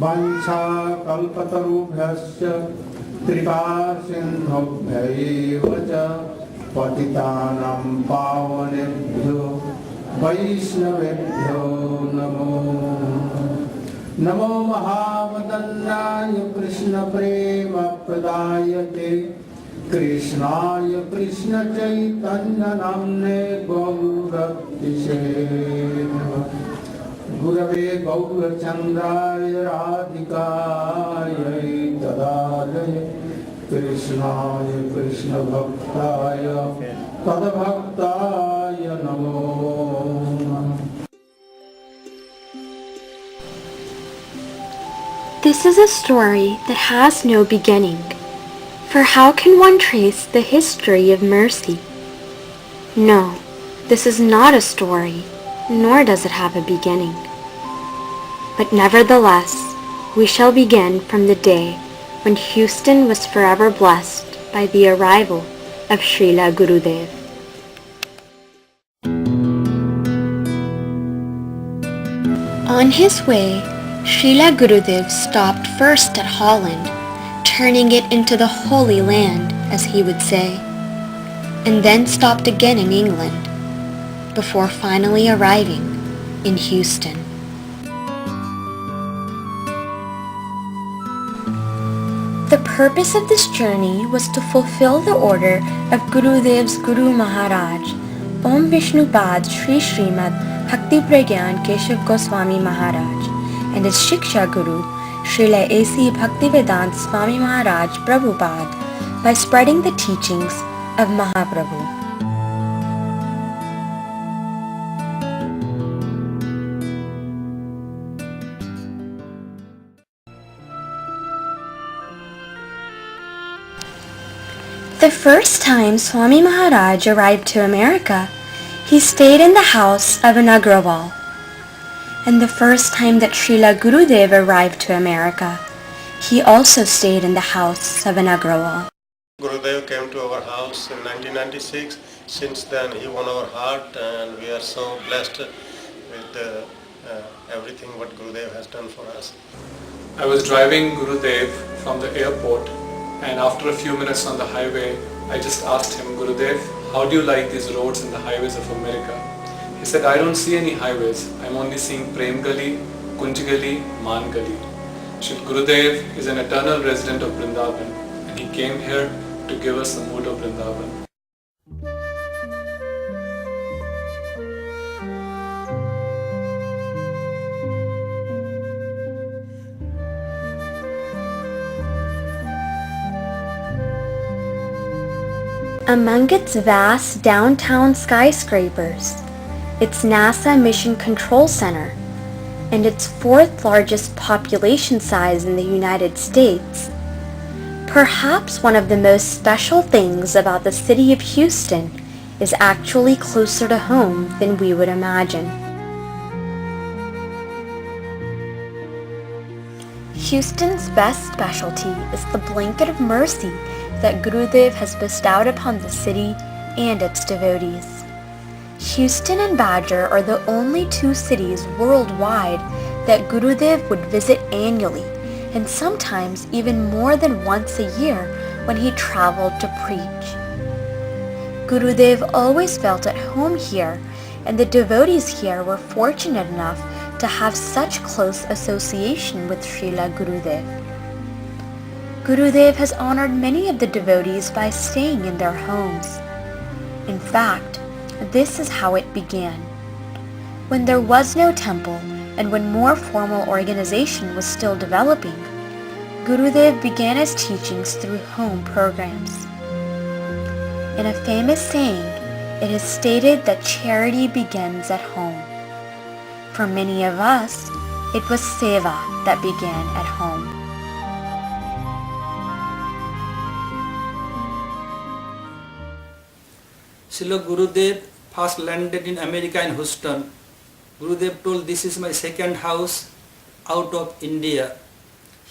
Vansha kalpatarubhyasya kripa sindhubhyaeva ca patitanam pavanebhyo vaishnavebhyo namo namo mahavadannaya krishna prema pradayate krishnaya krishna chaitanya namne gauratise Gurave Gaurachandraya Radhikaya Tadalaya Krishnaya Krishna Bhaktaya Tadabhaktaya Namo Namaha. This is a story that has no beginning, for how can one trace the history of mercy? No, this is not a story, nor does it have a beginning. But nevertheless, we shall begin from the day when Houston was forever blessed by the arrival of Srila Gurudeva. On his way, Srila Gurudeva stopped first at Holland, turning it into the Holy Land, as he would say, and then stopped again in England, before finally arriving in Houston. The purpose of this journey was to fulfill the order of Gurudev's Guru Maharaj, Om Vishnupad Sri Srimad Bhakti Pragyan Keshav Goswami Maharaj, and his Shiksha Guru, Srila A.C. Bhaktivedanta Swami Maharaj Prabhupada, by spreading the teachings of Mahaprabhu. The first time Swami Maharaj arrived to America, he stayed in the house of an Agrawal. And the first time that Srila Gurudeva arrived to America, he also stayed in the house of an Agrawal. Gurudeva came to our house in 1996. Since then he won our heart, and we are so blessed with everything what Gurudeva has done for us. I was driving Gurudev from the airport, and after a few minutes on the highway, I just asked him, Gurudev, how do you like these roads and the highways of America? He said, I don't see any highways. I'm only seeing Prem Gali, Kunj Gali, Man Gali. Shri Gurudev is an eternal resident of Vrindavan, and he came here to give us the mood of Vrindavan. Among its vast downtown skyscrapers, its NASA Mission Control Center, and its fourth largest population size in the United States, perhaps one of the most special things about the city of Houston is actually closer to home than we would imagine. Houston's best specialty is the blanket of mercy that Gurudev has bestowed upon the city and its devotees. Houston and Badger are the only two cities worldwide that Gurudev would visit annually, and sometimes even more than once a year when he traveled to preach. Gurudev always felt at home here, and the devotees here were fortunate enough to have such close association with Srila Gurudev. Gurudev has honored many of the devotees by staying in their homes. In fact, this is how it began. When there was no temple and when more formal organization was still developing, Gurudev began his teachings through home programs. In a famous saying, it is stated that charity begins at home. For many of us, it was seva that began at home. Srila Gurudev first landed in America in Houston. Gurudev told, "This is my second house out of India.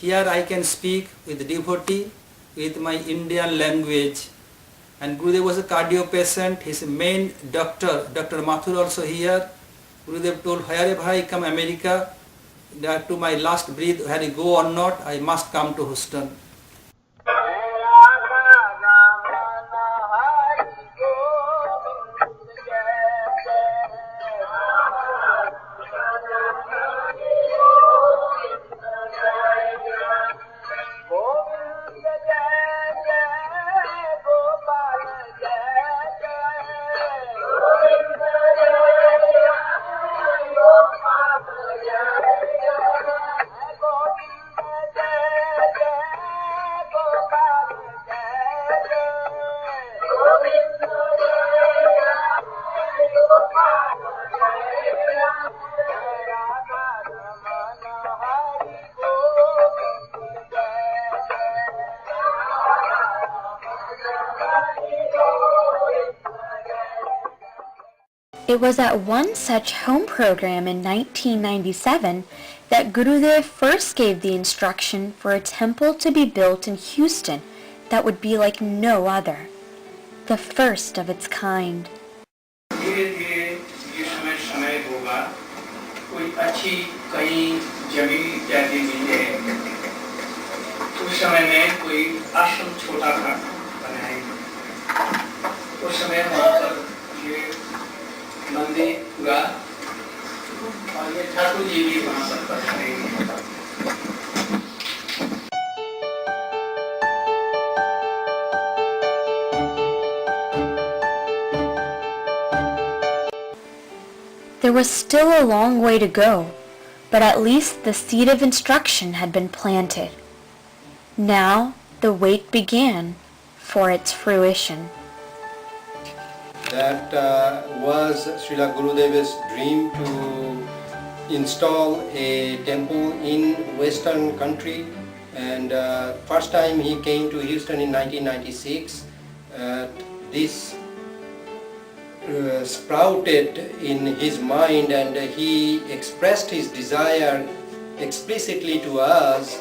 Here I can speak with devotee with my Indian language." And Gurudev was a cardio patient. His main doctor, Dr. Matha also here. Gurudev told, "Wherever I come America, to my last breath, whether I go or not, I must come to Houston." It was at one such home program in 1997 that Gurudev first gave the instruction for a temple to be built in Houston that would be like no other, the first of its kind. धीरे-धीरे ये समय होगा, कोई अच्छी कहीं जमीन इत्यादि मिले, उस समय में कोई आश्रम छोटा सा बनाएंगे। उस समय पर ये मंदिर हुआ और ये ठाकुर जी भी वहाँ पर पधारेंगे। There was still a long way to go, but at least the seed of instruction had been planted. Now the wait began for its fruition. That was Srila Gurudeva's dream to install a temple in Western country, and first time he came to Houston in 1996. This sprouted in his mind, and he expressed his desire explicitly to us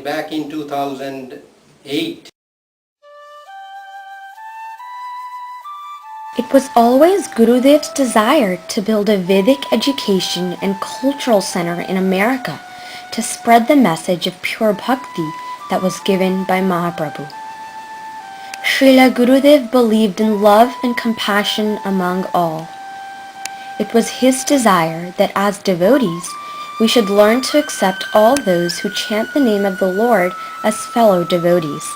back in 2008. It was always Gurudev's desire to build a Vedic education and cultural center in America to spread the message of pure bhakti that was given by Mahaprabhu. Srila Gurudev believed in love and compassion among all. It was his desire that as devotees, we should learn to accept all those who chant the name of the Lord as fellow devotees,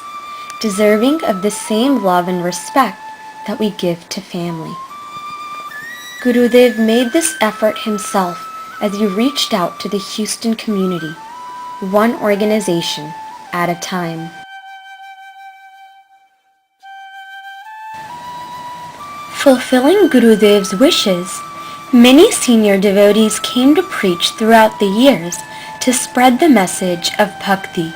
deserving of the same love and respect that we give to family. Gurudev made this effort himself as he reached out to the Houston community, one organization at a time. Fulfilling Gurudev's wishes, many senior devotees came to preach throughout the years to spread the message of bhakti.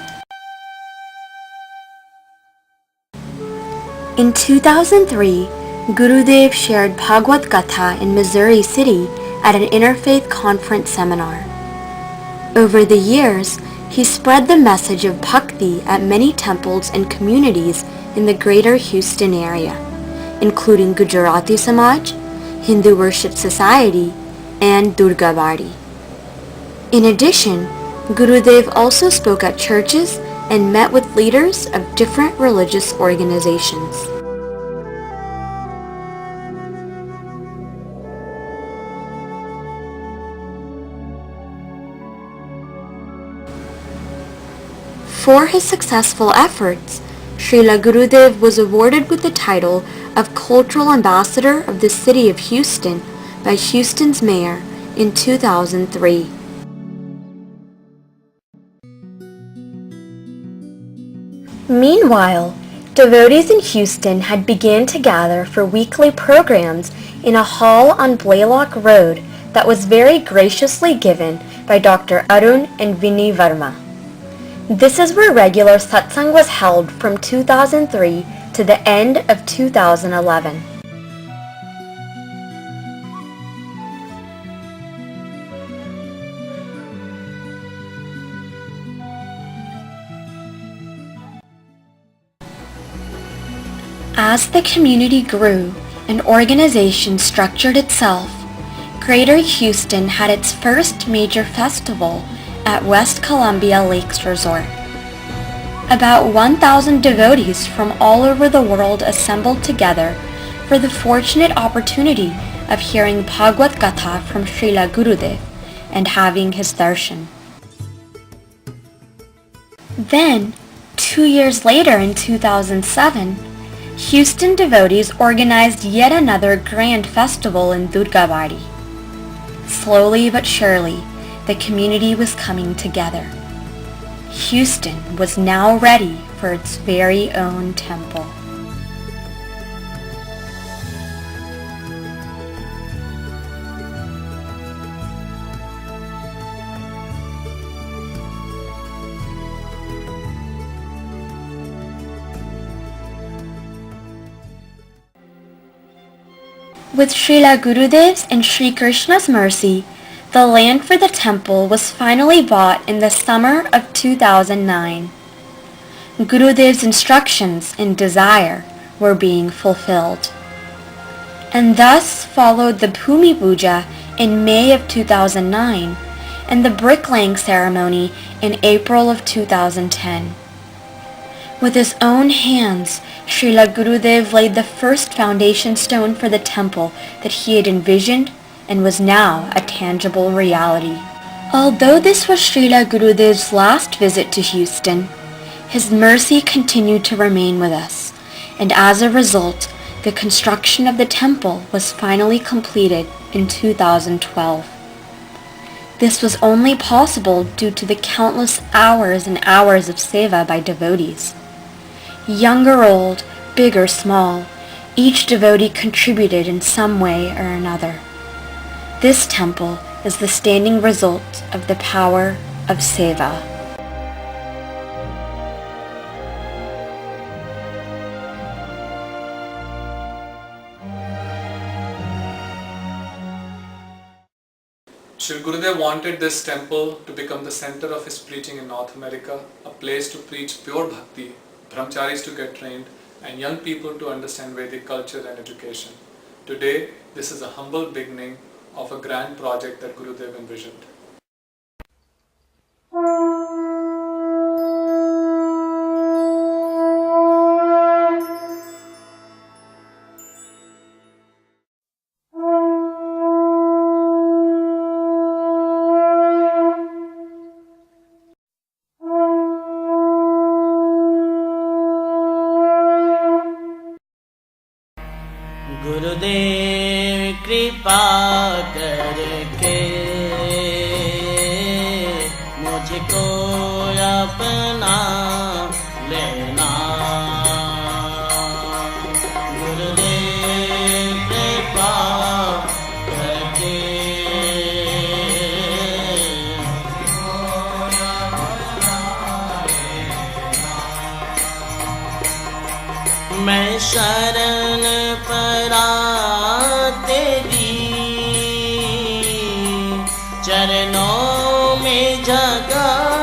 In 2003, Gurudev shared Bhagavad Katha in Missouri City at an interfaith conference seminar. Over the years, he spread the message of bhakti at many temples and communities in the greater Houston area, including Gujarati Samaj, Hindu Worship Society, and Durga Bari. In addition, Gurudev also spoke at churches and met with leaders of different religious organizations. For his successful efforts, Srila Gurudev was awarded with the title of Cultural Ambassador of the City of Houston by Houston's mayor in 2003. Meanwhile, devotees in Houston had begun to gather for weekly programs in a hall on Blaylock Road that was very graciously given by Dr. Arun and Vinny Verma. This is where regular satsang was held from 2003 to the end of 2011. As the community grew and organization structured itself, Greater Houston had its first major festival at West Columbia Lakes Resort. About 1,000 devotees from all over the world assembled together for the fortunate opportunity of hearing Bhagavad Katha from Srila Gurudev and having his darshan. Then, 2 years later in 2007, Houston devotees organized yet another grand festival in Durgavadi. Slowly but surely, the community was coming together. Houston was now ready for its very own temple. With Srila Gurudev's and Sri Krishna's mercy, the land for the temple was finally bought in the summer of 2009. Gurudev's instructions and desire were being fulfilled. And thus followed the Bhumi Puja in May of 2009 and the bricklaying ceremony in April of 2010. With his own hands, Srila Gurudev laid the first foundation stone for the temple that he had envisioned and was now a tangible reality. Although this was Srila Gurudev's last visit to Houston, his mercy continued to remain with us, and as a result, the construction of the temple was finally completed in 2012. This was only possible due to the countless hours and hours of seva by devotees. Young or old, big or small, each devotee contributed in some way or another. This temple is the standing result of the power of seva. Sri Gurudev wanted this temple to become the center of his preaching in North America, a place to preach pure bhakti, brahmacharis to get trained, and young people to understand Vedic culture and education. Today, this is a humble beginning of a grand project that Gurudev envisioned. गुरुदेव कृपा करके मुझको अपना लेना गुरुदेव कृपा करके मैं शरण परा तेरी चरणों में जगा